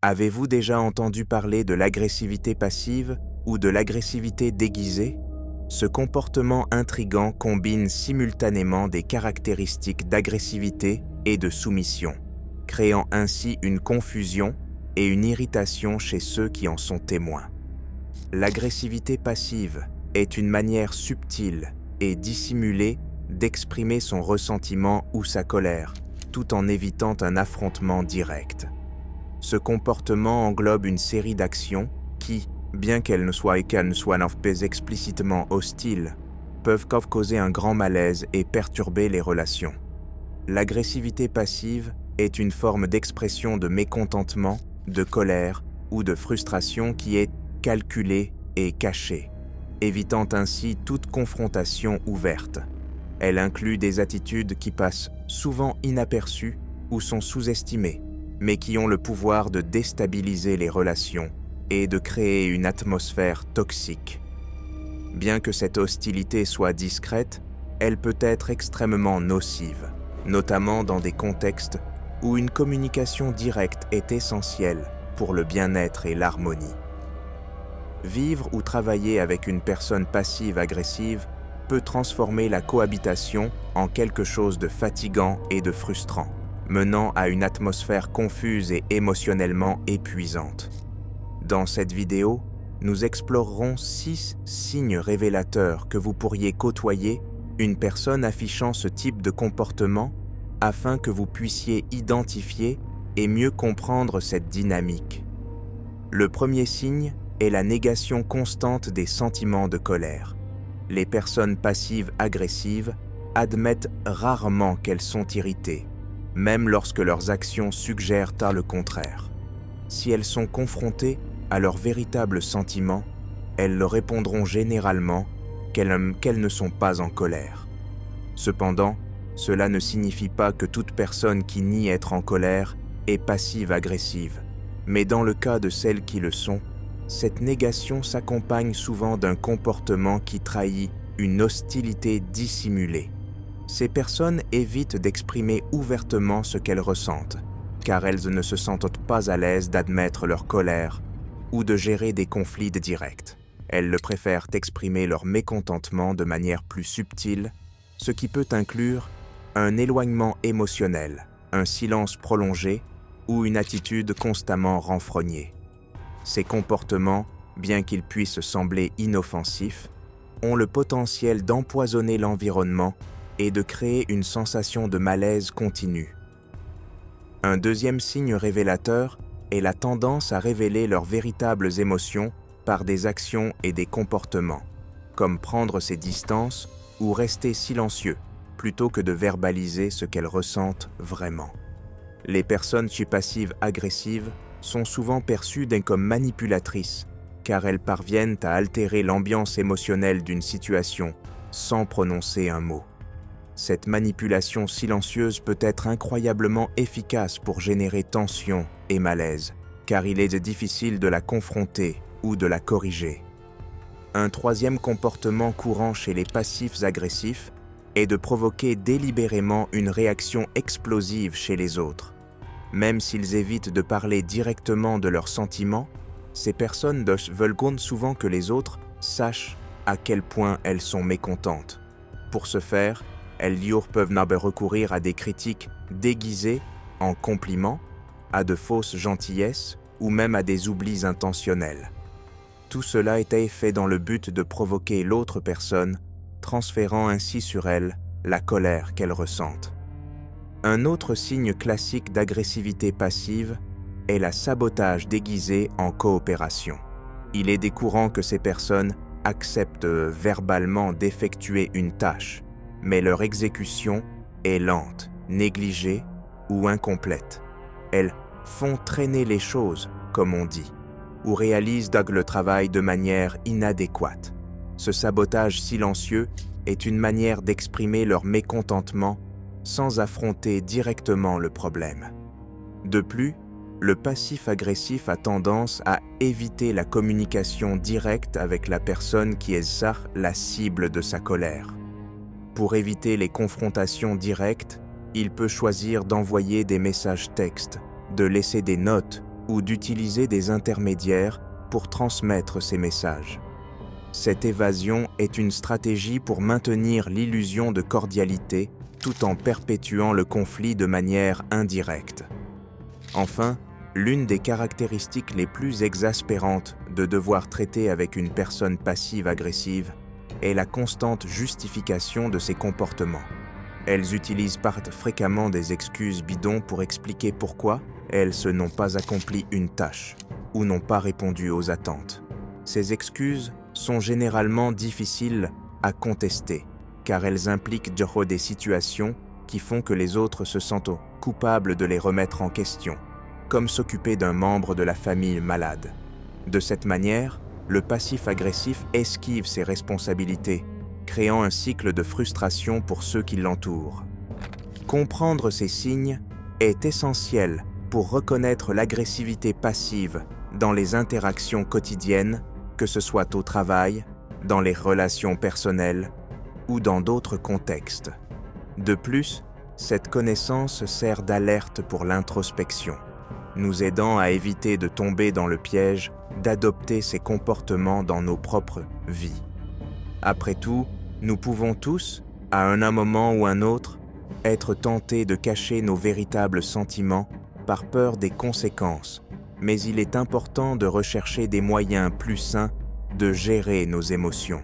Avez-vous déjà entendu parler de l'agressivité passive ou de l'agressivité déguisée? Ce comportement intrigant combine simultanément des caractéristiques d'agressivité et de soumission, créant ainsi une confusion et une irritation chez ceux qui en sont témoins. L'agressivité passive est une manière subtile et dissimulée d'exprimer son ressentiment ou sa colère, tout en évitant un affrontement direct. Ce comportement englobe une série d'actions qui, bien qu'elles ne soient pas explicitement hostiles, peuvent causer un grand malaise et perturber les relations. L'agressivité passive est une forme d'expression de mécontentement, de colère ou de frustration qui est calculée et cachée, évitant ainsi toute confrontation ouverte. Elle inclut des attitudes qui passent souvent inaperçues ou sont sous-estimées, mais qui ont le pouvoir de déstabiliser les relations et de créer une atmosphère toxique. Bien que cette hostilité soit discrète, elle peut être extrêmement nocive, notamment dans des contextes où une communication directe est essentielle pour le bien-être et l'harmonie. Vivre ou travailler avec une personne passive-agressive peut transformer la cohabitation en quelque chose de fatigant et de frustrant, menant à une atmosphère confuse et émotionnellement épuisante. Dans cette vidéo, nous explorerons 6 signes révélateurs que vous pourriez côtoyer une personne affichant ce type de comportement afin que vous puissiez identifier et mieux comprendre cette dynamique. Le premier signe est la négation constante des sentiments de colère. Les personnes passives-agressives admettent rarement qu'elles sont irritées, même lorsque leurs actions suggèrent le contraire. Si elles sont confrontées à leurs véritables sentiments, elles leur répondront généralement qu'elles ne sont pas en colère. Cependant, cela ne signifie pas que toute personne qui nie être en colère est passive-agressive, mais dans le cas de celles qui le sont, cette négation s'accompagne souvent d'un comportement qui trahit une hostilité dissimulée. Ces personnes évitent d'exprimer ouvertement ce qu'elles ressentent, car elles ne se sentent pas à l'aise d'admettre leur colère ou de gérer des conflits directs. Elles préfèrent exprimer leur mécontentement de manière plus subtile, ce qui peut inclure un éloignement émotionnel, un silence prolongé ou une attitude constamment renfrognée. Ces comportements, bien qu'ils puissent sembler inoffensifs, ont le potentiel d'empoisonner l'environnement et de créer une sensation de malaise continu. Un deuxième signe révélateur est la tendance à révéler leurs véritables émotions par des actions et des comportements, comme prendre ses distances ou rester silencieux, plutôt que de verbaliser ce qu'elles ressentent vraiment. Les personnes passives-agressives sont souvent perçues comme manipulatrices, car elles parviennent à altérer l'ambiance émotionnelle d'une situation sans prononcer un mot. Cette manipulation silencieuse peut être incroyablement efficace pour générer tension et malaise, car il est difficile de la confronter ou de la corriger. Un troisième comportement courant chez les passifs agressifs est de provoquer délibérément une réaction explosive chez les autres. Même s'ils évitent de parler directement de leurs sentiments, ces personnes veulent souvent que les autres sachent à quel point elles sont mécontentes. Pour ce faire, elles peuvent recourir à des critiques déguisées en compliments, à de fausses gentillesses ou même à des oublis intentionnels. Tout cela est fait dans le but de provoquer l'autre personne, transférant ainsi sur elle la colère qu'elle ressente. Un autre signe classique d'agressivité passive est la sabotage déguisé en coopération. Il est courant que ces personnes acceptent verbalement d'effectuer une tâche, mais leur exécution est lente, négligée ou incomplète. Elles font traîner les choses, comme on dit, ou réalisent le travail de manière inadéquate. Ce sabotage silencieux est une manière d'exprimer leur mécontentement sans affronter directement le problème. De plus, le passif-agressif a tendance à éviter la communication directe avec la personne qui est la cible de sa colère. Pour éviter les confrontations directes, il peut choisir d'envoyer des messages textes, de laisser des notes ou d'utiliser des intermédiaires pour transmettre ces messages. Cette évasion est une stratégie pour maintenir l'illusion de cordialité tout en perpétuant le conflit de manière indirecte. Enfin, l'une des caractéristiques les plus exaspérantes de devoir traiter avec une personne passive-agressive est la constante justification de ses comportements. Elles utilisent fréquemment des excuses bidons pour expliquer pourquoi elles n'ont pas accompli une tâche ou n'ont pas répondu aux attentes. Ces excuses sont généralement difficiles à contester car elles impliquent des situations qui font que les autres se sentent coupables de les remettre en question, comme s'occuper d'un membre de la famille malade. De cette manière, le passif-agressif esquive ses responsabilités, créant un cycle de frustration pour ceux qui l'entourent. Comprendre ces signes est essentiel pour reconnaître l'agressivité passive dans les interactions quotidiennes, que ce soit au travail, dans les relations personnelles ou dans d'autres contextes. De plus, cette connaissance sert d'alerte pour l'introspection, nous aidant à éviter de tomber dans le piège d'adopter ces comportements dans nos propres vies. Après tout, nous pouvons tous, à un moment ou un autre, être tentés de cacher nos véritables sentiments par peur des conséquences, mais il est important de rechercher des moyens plus sains de gérer nos émotions.